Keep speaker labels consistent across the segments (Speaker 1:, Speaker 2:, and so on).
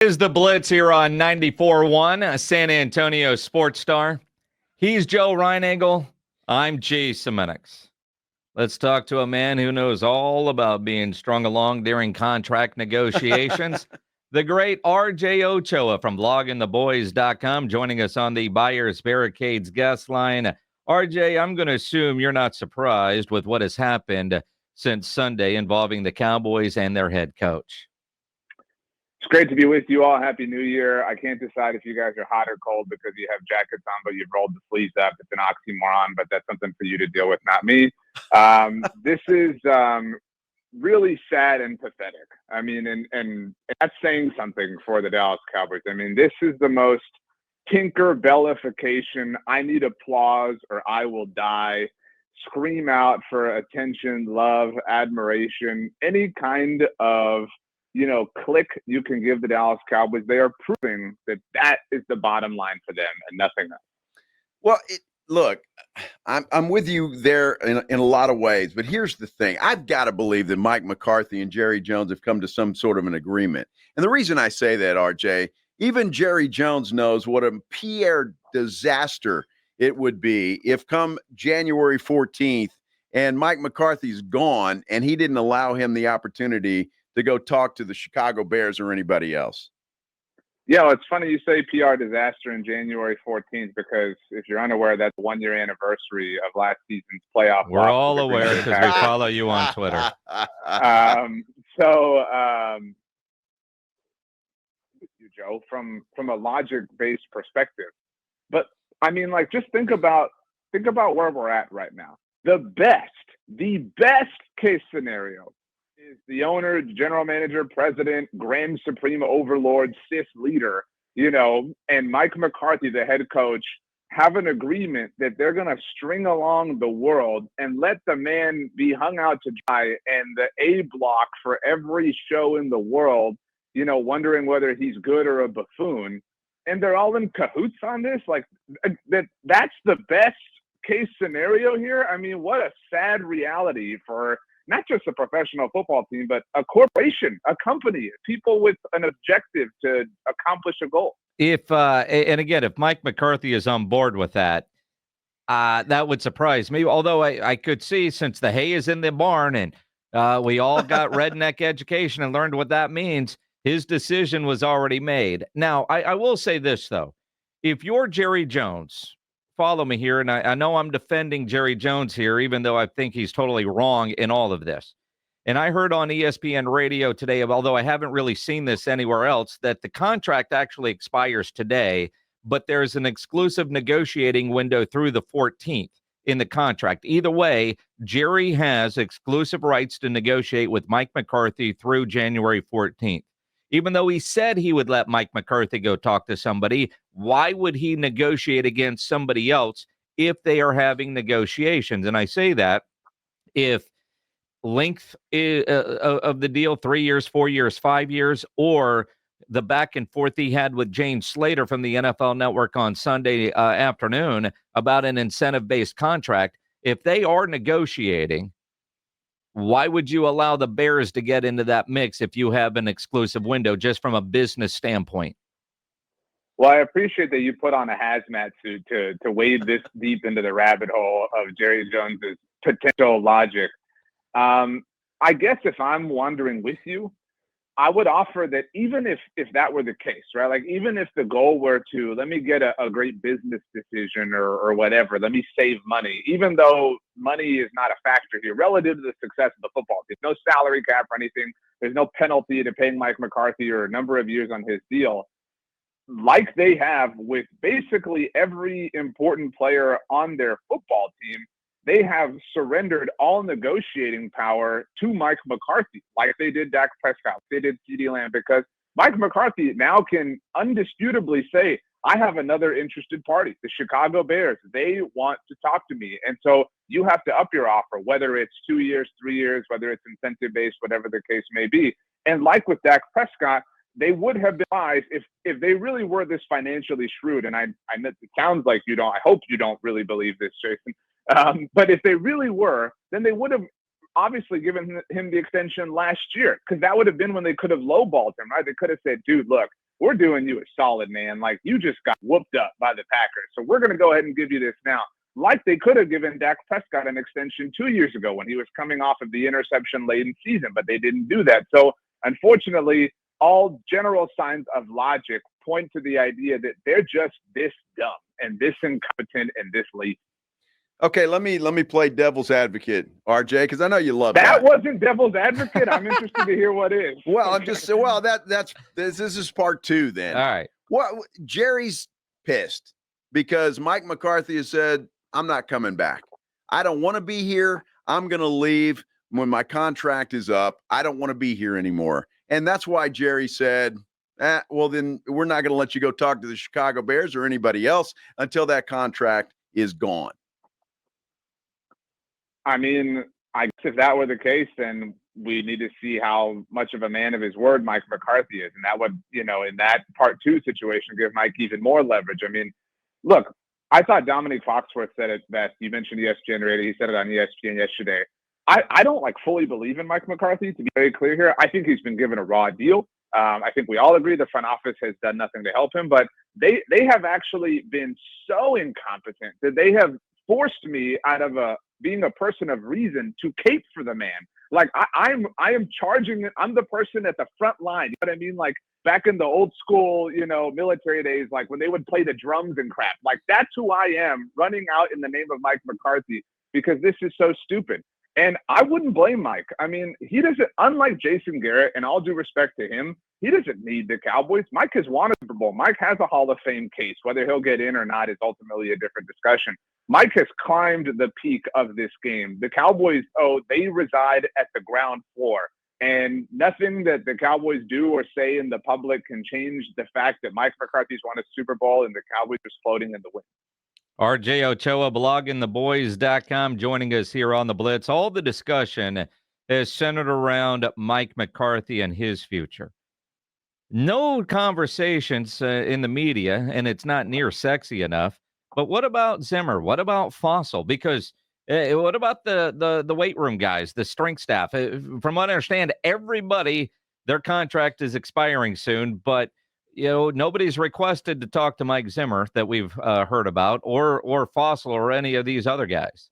Speaker 1: Is the Blitz here on 94.1, San Antonio Sports Star. He's Joe Reinagel. I'm Jay Semenix. Let's talk to a man who knows all about being strung along during contract negotiations. The great RJ Ochoa from bloggingtheboys.com joining us on the Buyers Barricades guest line. RJ, I'm going to assume you're not surprised with what has happened since Sunday involving the Cowboys and their head coach.
Speaker 2: It's great to be with you all. Happy New Year. I can't decide if you guys are hot or cold because you have jackets on, but you've rolled the sleeves up. It's an oxymoron, but that's something for you to deal with, not me. This is really sad and pathetic. I mean, and that's saying something for the Dallas Cowboys. I mean, this is the most Tinkerbellification, I need applause or I will die, scream out for attention, love, admiration, any kind of click you can give the Dallas Cowboys. They are proving that is the bottom line for them and nothing else.
Speaker 3: Well, look, I'm with you there in a lot of ways, but here's the thing. I've got to believe that Mike McCarthy and Jerry Jones have come to some sort of an agreement. And the reason I say that, RJ, even Jerry Jones knows what a PR disaster it would be if come January 14th and Mike McCarthy's gone and he didn't allow him the opportunity to go talk to the Chicago Bears or anybody else.
Speaker 2: Yeah, well, it's funny you say PR disaster in January 14th because if you're unaware, that's the 1-year anniversary of last season's playoff.
Speaker 1: We're all aware because we follow you on Twitter.
Speaker 2: You, Joe, from a logic-based perspective, but I mean, like, just think about where we're at right now. The best case scenario is the owner, general manager, president, grand supreme overlord, Sith leader, and Mike McCarthy, the head coach, have an agreement that they're going to string along the world and let the man be hung out to dry and the A block for every show in the world, wondering whether he's good or a buffoon. And they're all in cahoots on this. Like that's the best case scenario here. I mean, what a sad reality for not just a professional football team, but a corporation, a company, people with an objective to accomplish a goal.
Speaker 1: If Mike McCarthy is on board with that, that would surprise me. Although I could see, since the hay is in the barn and we all got redneck education and learned what that means, his decision was already made. Now, I will say this, though. If you're Jerry Jones, follow me here, and I know I'm defending Jerry Jones here, even though I think he's totally wrong in all of this. And I heard on ESPN radio today, although I haven't really seen this anywhere else, that the contract actually expires today, but there's an exclusive negotiating window through the 14th in the contract. Either way, Jerry has exclusive rights to negotiate with Mike McCarthy through January 14th. Even though he said he would let Mike McCarthy go talk to somebody, why would he negotiate against somebody else if they are having negotiations? And I say that if length of the deal, 3 years, 4 years, 5 years, or the back and forth he had with James Slater from the NFL Network on Sunday afternoon about an incentive-based contract, if they are negotiating, why would you allow the Bears to get into that mix if you have an exclusive window, just from a business standpoint?
Speaker 2: Well, I appreciate that you put on a hazmat suit to wade this deep into the rabbit hole of Jerry Jones's potential logic. I guess if I'm wandering with you, I would offer that even if that were the case, right? Like, even if the goal were to, let me get a great business decision or whatever, let me save money, even though money is not a factor here relative to the success of the football team. No salary cap or anything. There's no penalty to paying Mike McCarthy or a number of years on his deal, like they have with basically every important player on their football team. They have surrendered all negotiating power to Mike McCarthy, like they did Dak Prescott, they did CeeDee Lamb, because Mike McCarthy now can undisputably say, I have another interested party, the Chicago Bears. They want to talk to me. And so you have to up your offer, whether it's 2 years, 3 years, whether it's incentive-based, whatever the case may be. And like with Dak Prescott, they would have been wise if they really were this financially shrewd. And I it sounds like you don't. I hope you don't really believe this, Jason. But if they really were, then they would have obviously given him the extension last year, because that would have been when they could have lowballed him, right? They could have said, dude, look, we're doing you a solid, man. Like, you just got whooped up by the Packers. So we're going to go ahead and give you this now. Like they could have given Dak Prescott an extension 2 years ago when he was coming off of the interception-laden season, but they didn't do that. So, unfortunately, all general signs of logic point to the idea that they're just this dumb and this incompetent and this lazy.
Speaker 3: Okay, let me play devil's advocate, RJ, because I know you love
Speaker 2: that. That wasn't devil's advocate. I'm interested to hear what is.
Speaker 3: Well, I'm just this is part two then.
Speaker 1: All right.
Speaker 3: What Jerry's pissed because Mike McCarthy has said, I'm not coming back. I don't want to be here. I'm going to leave when my contract is up. I don't want to be here anymore. And that's why Jerry said, well, then we're not going to let you go talk to the Chicago Bears or anybody else until that contract is gone.
Speaker 2: I mean, I guess if that were the case, then we need to see how much of a man of his word Mike McCarthy is. And that would, in that part two situation, give Mike even more leverage. I mean, look, I thought Dominic Foxworth said it best. You mentioned ESPN Radio. He said it on ESPN yesterday. I don't fully believe in Mike McCarthy, to be very clear here. I think he's been given a raw deal. I think we all agree the front office has done nothing to help him, but they have actually been so incompetent that they have forced me out of being a person of reason to cape for the man. Like I am charging. I'm the person at the front line. You know what I mean? Like back in the old school, military days, like when they would play the drums and crap. Like that's who I am, running out in the name of Mike McCarthy because this is so stupid. And I wouldn't blame Mike. I mean, he doesn't, unlike Jason Garrett, and all due respect to him, he doesn't need the Cowboys. Mike has won a Super Bowl. Mike has a Hall of Fame case. Whether he'll get in or not is ultimately a different discussion. Mike has climbed the peak of this game. The Cowboys, they reside at the ground floor. And nothing that the Cowboys do or say in the public can change the fact that Mike McCarthy's won a Super Bowl and the Cowboys are floating in the wind.
Speaker 1: RJ Ochoa, bloggingtheboys.com, joining us here on the Blitz. All the discussion is centered around Mike McCarthy and his future. No conversations in the media, and it's not near sexy enough. But what about Zimmer? What about Fossil? Because what about the weight room guys, the strength staff? From what I understand, everybody, their contract is expiring soon, but nobody's requested to talk to Mike Zimmer that we've heard about, or Fossil, or any of these other guys.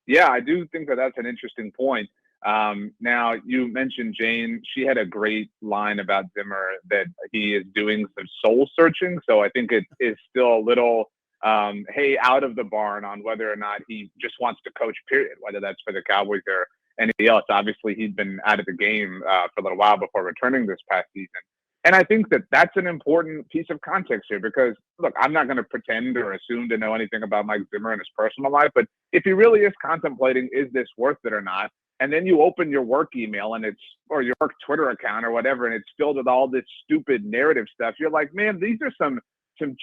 Speaker 2: Yeah, I do think that that's an interesting point. Now, you mentioned Jane. She had a great line about Zimmer that he is doing some soul searching. So I think it is still a little, out of the barn on whether or not he just wants to coach, period, whether that's for the Cowboys or anything else. Obviously, he'd been out of the game for a little while before returning this past season. And I think that that's an important piece of context here because, look, I'm not going to pretend or assume to know anything about Mike Zimmer and his personal life, but if he really is contemplating, is this worth it or not? And then you open your work email or your work Twitter account or whatever, and it's filled with all this stupid narrative stuff. You're like, man, these are some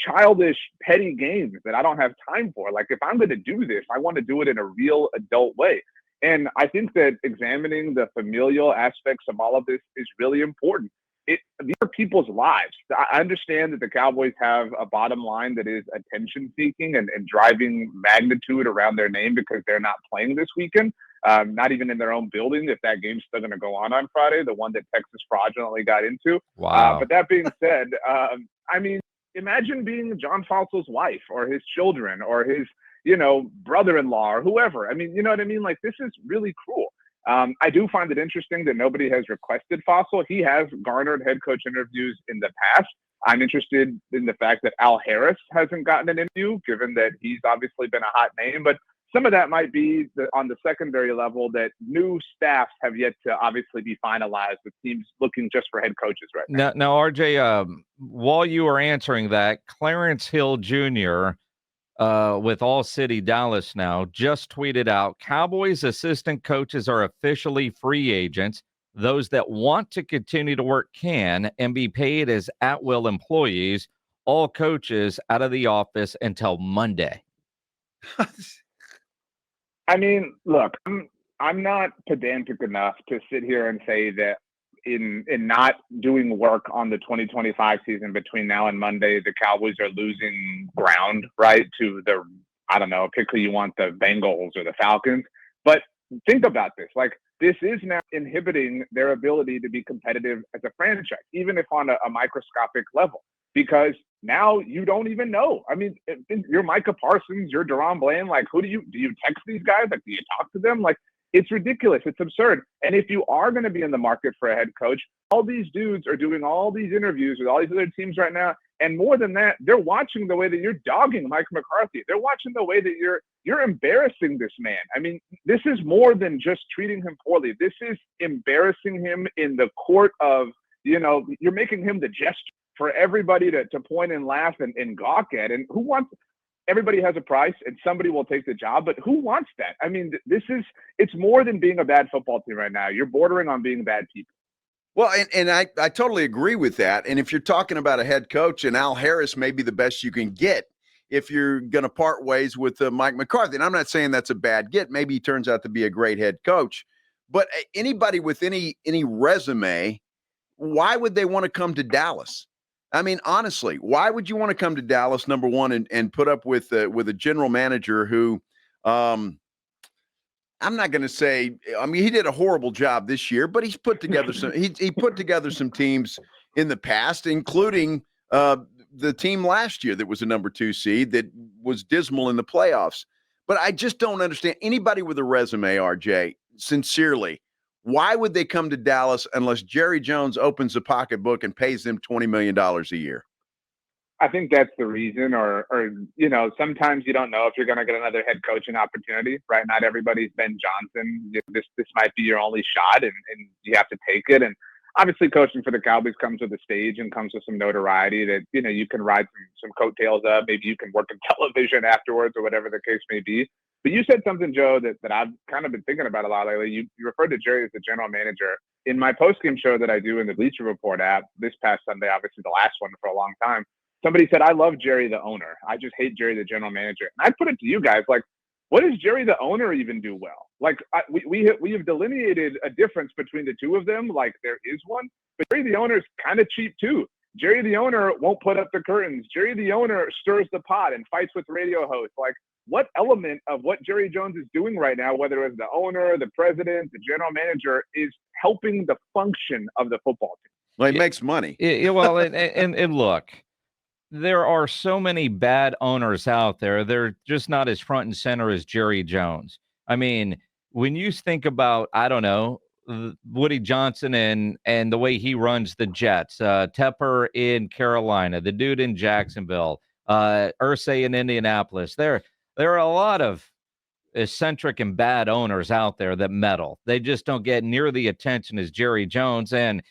Speaker 2: childish, petty games that I don't have time for. Like, if I'm going to do this, I want to do it in a real adult way. And I think that examining the familial aspects of all of this is really important. These are people's lives. I understand that the Cowboys have a bottom line that is attention seeking and driving magnitude around their name because they're not playing this weekend, not even in their own building. If that game's still going to go on Friday, the one that Texas fraudulently got into.
Speaker 1: Wow.
Speaker 2: But that being said, I mean, imagine being John Fossil's wife or his children or his, brother-in-law or whoever. I mean, you know what I mean? Like, this is really cruel. I do find it interesting that nobody has requested Fossil. He has garnered head coach interviews in the past. I'm interested in the fact that Al Harris hasn't gotten an interview, given that he's obviously been a hot name. But some of that might be on the secondary level that new staffs have yet to obviously be finalized with teams looking just for head coaches right now.
Speaker 1: Now RJ, while you were answering that, Clarence Hill Jr., with All City Dallas now, just tweeted out, Cowboys assistant coaches are officially free agents. Those that want to continue to work can and be paid as at-will employees. All coaches out of the office until Monday.
Speaker 2: I mean, look, I'm not pedantic enough to sit here and say that in not doing work on the 2025 season between now and Monday, the Cowboys are losing ground, right, to pick who you want, the Bengals or the Falcons. But think about this. Like, this is now inhibiting their ability to be competitive as a franchise, even if on a microscopic level, because now you don't even know. I mean, you're Micah Parsons, you're Deron Bland. Like, who do you text these guys? Like, do you talk to them? Like, it's ridiculous. It's absurd. And if you are going to be in the market for a head coach, all these dudes are doing all these interviews with all these other teams right now. And more than that, they're watching the way that you're dogging Mike McCarthy. They're watching the way that you're embarrassing this man. I mean, this is more than just treating him poorly. This is embarrassing him in the court of, you're making him the jester for everybody to point and laugh and gawk at. And who wants – everybody has a price and somebody will take the job, but who wants that? I mean, it's more than being a bad football team right now. You're bordering on being bad people.
Speaker 3: Well, and I totally agree with that. And if you're talking about a head coach, and Al Harris may be the best you can get if you're going to part ways with Mike McCarthy. And I'm not saying that's a bad get. Maybe he turns out to be a great head coach. But anybody with any resume, why would they want to come to Dallas? I mean, honestly, why would you want to come to Dallas, number one, and put up with a general manager who I'm not going to say, I mean, he did a horrible job this year, but he's put together he put together some teams in the past, including the team last year that was a number 2 seed that was dismal in the playoffs. But I just don't understand anybody with a resume, RJ, sincerely. Why would they come to Dallas unless Jerry Jones opens a pocketbook and pays them $20 million a year?
Speaker 2: I think that's the reason, or sometimes you don't know if you're going to get another head coaching opportunity, right? Not everybody's Ben Johnson. This might be your only shot, and you have to take it. And obviously, coaching for the Cowboys comes with a stage and comes with some notoriety that you can ride some coattails of. Maybe you can work in television afterwards, or whatever the case may be. But you said something, Joe, that I've kind of been thinking about a lot lately. You referred to Jerry as the general manager. In my postgame show that I do in the Bleacher Report app this past Sunday, obviously the last one for a long time, somebody said, I love Jerry the owner. I just hate Jerry the general manager. And I put it to you guys, like, what does Jerry the owner even do well? Like, we have delineated a difference between the two of them. Like, there is one. But Jerry the owner is kind of cheap, too. Jerry the owner won't put up the curtains. Jerry the owner stirs the pot and fights with radio hosts. Like, what element of what Jerry Jones is doing right now, whether it's the owner, the president, the general manager, is helping the function of the football team?
Speaker 3: Well, he makes money.
Speaker 1: Well, and look, there are so many bad owners out there. They're just not as front and center as Jerry Jones. I mean, when you think about, I don't know, Woody Johnson and the way he runs the Jets, Tepper in Carolina, the dude in Jacksonville, Irsay in Indianapolis, there are a lot of eccentric and bad owners out there that meddle. They just don't get near the attention as Jerry Jones. And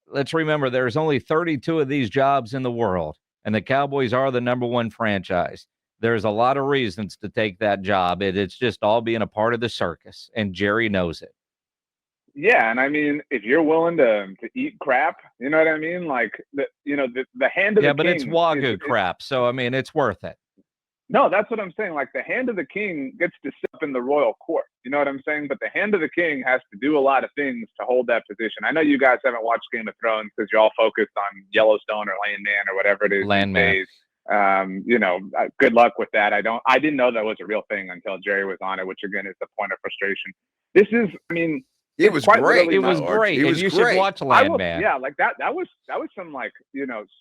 Speaker 1: let's remember, there's only 32 of these jobs in the world, and the Cowboys are the number 1 franchise. There's a lot of reasons to take that job. It's just all being a part of the circus, and Jerry knows it.
Speaker 2: Yeah, and I mean, if you're willing to eat crap, you know what I mean? Like, the hand of the king. Yeah,
Speaker 1: but it's Wagyu crap, so, I mean, it's worth it.
Speaker 2: No, that's what I'm saying. Like, the hand of the king gets to sit up in the royal court. You know what I'm saying? But the hand of the king has to do a lot of things to hold that position. I know you guys haven't watched Game of Thrones because you're all focused on Yellowstone or Landman or whatever it is.
Speaker 1: Landman.
Speaker 2: Good luck with that. I didn't know that was a real thing until Jerry was on it, which again is the point of frustration. This is, I mean,
Speaker 3: it was great.
Speaker 1: It was great. And you should watch Landman.
Speaker 2: Yeah, like that was some, like,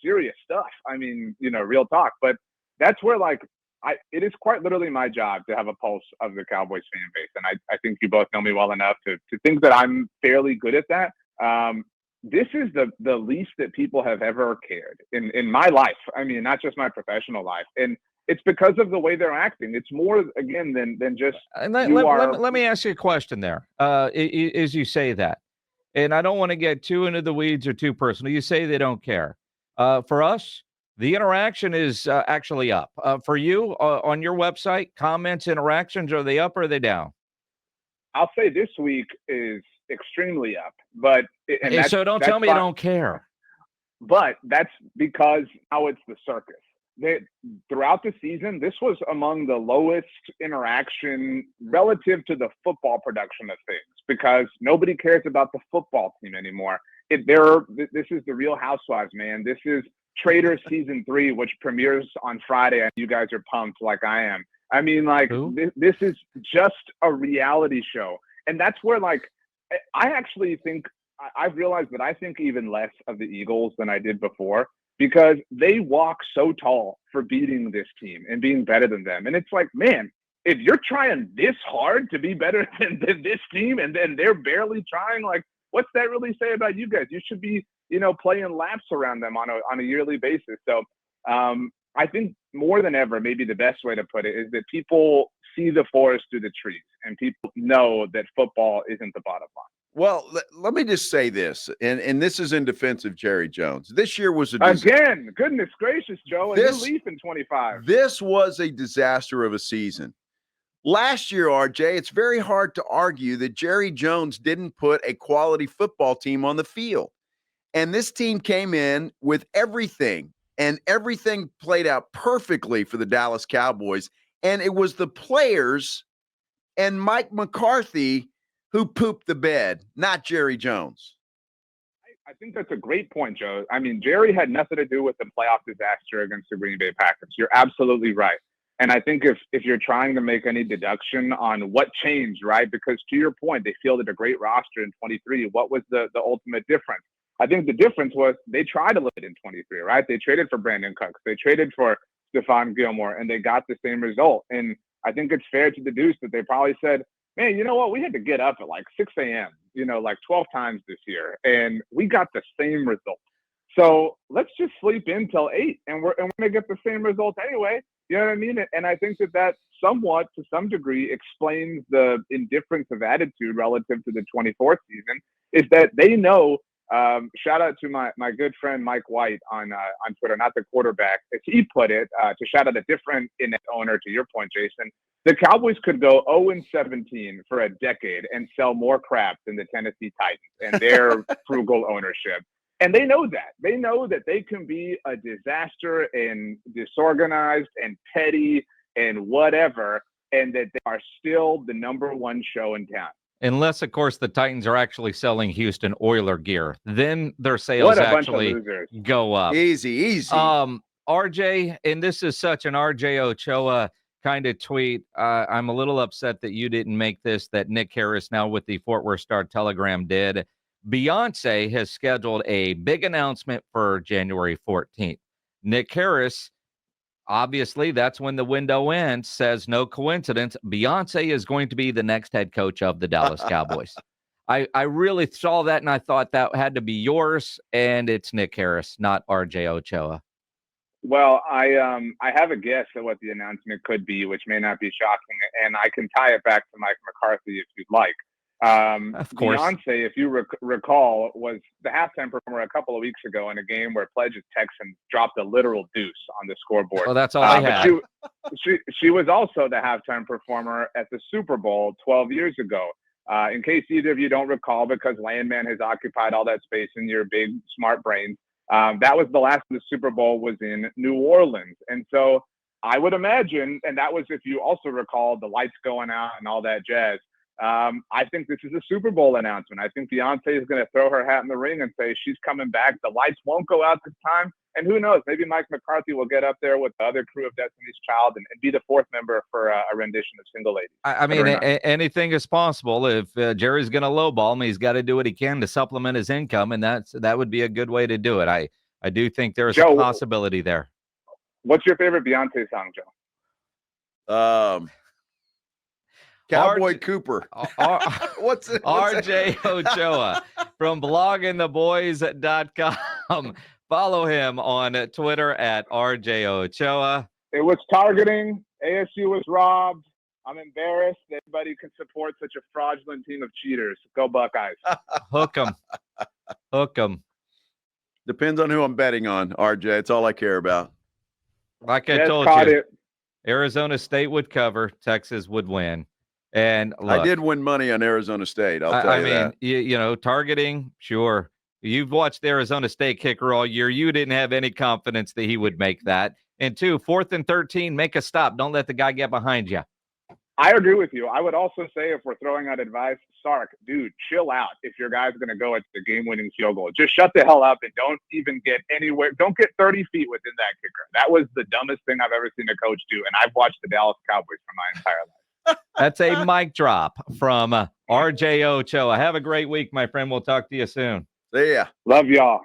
Speaker 2: serious stuff. I mean, real talk. But that's where, like, it is quite literally my job to have a pulse of the Cowboys fan base. And I think you both know me well enough to think that I'm fairly good at that. This is the least that people have ever cared in my life. I mean, not just my professional life. And it's because of the way they're acting. It's more, again, than just
Speaker 1: let me ask you a question there. As you say that, and I don't want to get too into the weeds or too personal. You say they don't care. For us, the interaction is actually up. For you, on your website, comments, interactions, are they up or are they down?
Speaker 2: I'll say this week is extremely up. But
Speaker 1: so don't tell me you don't care.
Speaker 2: But that's because now it's the circus. Throughout the season, this was among the lowest interaction relative to the football production of things because nobody cares about the football team anymore. This is the Real Housewives, man. This is Traitors Season 3, which premieres on Friday, and you guys are pumped like I am. I mean, like, this is just a reality show. And that's where, like, I actually think I've realized that I think even less of the Eagles than I did before because they walk so tall for beating this team and being better than them. And it's like, man, if you're trying this hard to be better than this team and then they're barely trying, like, what's that really say about you guys? You should be, playing laps around them on a yearly basis. So I think more than ever, maybe the best way to put it is that people see the forest through the trees and people know that football isn't the bottom line.
Speaker 3: Well, let me just say this, and this is in defense of Jerry Jones. This year was
Speaker 2: again, goodness gracious, Joe, a new leaf in 25.
Speaker 3: This was a disaster of a season. Last year, RJ, it's very hard to argue that Jerry Jones didn't put a quality football team on the field. And this team came in with everything, and everything played out perfectly for the Dallas Cowboys. And it was the players and Mike McCarthy who pooped the bed, not Jerry Jones.
Speaker 2: I think that's a great point, Joe. I mean, Jerry had nothing to do with the playoff disaster against the Green Bay Packers. You're absolutely right. And I think if you're trying to make any deduction on what changed, right? Because to your point, they fielded a great roster in 23. What was the ultimate difference? I think the difference was they tried a little bit in 23, right? They traded for Brandon Cooks. They traded for Stephon Gilmore, and they got the same result. And I think it's fair to deduce that they probably said, man, you know what? We had to get up at like 6 a.m., like 12 times this year, and we got the same result. So let's just sleep in till 8, and we're going to get the same result anyway. You know what I mean? And I think that somewhat, to some degree, explains the indifference of attitude relative to the 24th season, is that they know, shout out to my good friend Mike White on Twitter, not the quarterback, as he put it, to shout out a different owner, to your point, Jason. The Cowboys could go 0-17 for a decade and sell more crap than the Tennessee Titans and their frugal ownership. And they know that. They know that they can be a disaster and disorganized and petty and whatever, and that they are still the number one show in town.
Speaker 1: Unless, of course, the Titans are actually selling Houston Oiler gear. Then their sales actually go up.
Speaker 3: Easy.
Speaker 1: RJ, and this is such an RJ Ochoa kind of tweet. I'm a little upset that you didn't make this, that Nick Harris, now with the Fort Worth Star-Telegram, did. Beyonce has scheduled a big announcement for January 14th. Nick Harris, obviously, that's when the window ends, says no coincidence. Beyonce is going to be the next head coach of the Dallas Cowboys. I really saw that, and I thought that had to be yours, and it's Nick Harris, not RJ Ochoa.
Speaker 2: Well, I have a guess at what the announcement could be, which may not be shocking, and I can tie it back to Mike McCarthy if you'd like.
Speaker 1: Of course.
Speaker 2: Beyonce, if you recall, was the halftime performer a couple of weeks ago in a game where Pledge's Texans dropped a literal deuce on the scoreboard.
Speaker 1: Well, that's all they had.
Speaker 2: She was also the halftime performer at the Super Bowl 12 years ago. In case either of you don't recall, because Landman has occupied all that space in your big smart brains, that was the last of the Super Bowl was in New Orleans. And so I would imagine, and that was, if you also recall, the lights going out and all that jazz. I think this is a Super Bowl announcement. I think Beyonce is going to throw her hat in the ring and say she's coming back. The lights won't go out this time. And who knows, maybe Mike McCarthy will get up there with the other crew of Destiny's Child and be the fourth member for a rendition of Single Ladies.
Speaker 1: I mean, anything is possible. If Jerry's going to lowball him, he's got to do what he can to supplement his income, and that would be a good way to do it. I do think there's a possibility there.
Speaker 2: What's your favorite Beyonce song, Joe?
Speaker 3: Cowboy Cooper.
Speaker 1: What's RJ Ochoa from bloggingtheboys.com. Follow him on Twitter at RJ Ochoa.
Speaker 2: It was targeting. ASU was robbed. I'm embarrassed that anybody can support such a fraudulent team of cheaters. Go Buckeyes.
Speaker 1: Hook 'em. Hook 'em.
Speaker 3: Depends on who I'm betting on, RJ. It's all I care about.
Speaker 1: Like I told you, Arizona State would cover. Texas would win. And look,
Speaker 3: I did win money on Arizona State. I'll tell you that.
Speaker 1: You know, targeting, sure. You've watched the Arizona State kicker all year. You didn't have any confidence that he would make that. And 2, 4th and 13, make a stop. Don't let the guy get behind you.
Speaker 2: I agree with you. I would also say, if we're throwing out advice, Sark, dude, chill out. If your guy's going to go at the game-winning field goal, just shut the hell up and don't even get anywhere. Don't get 30 feet within that kicker. That was the dumbest thing I've ever seen a coach do. And I've watched the Dallas Cowboys for my entire life.
Speaker 1: That's a mic drop from RJ Ochoa. Have a great week, my friend. We'll talk to you soon.
Speaker 3: See ya.
Speaker 2: Love y'all.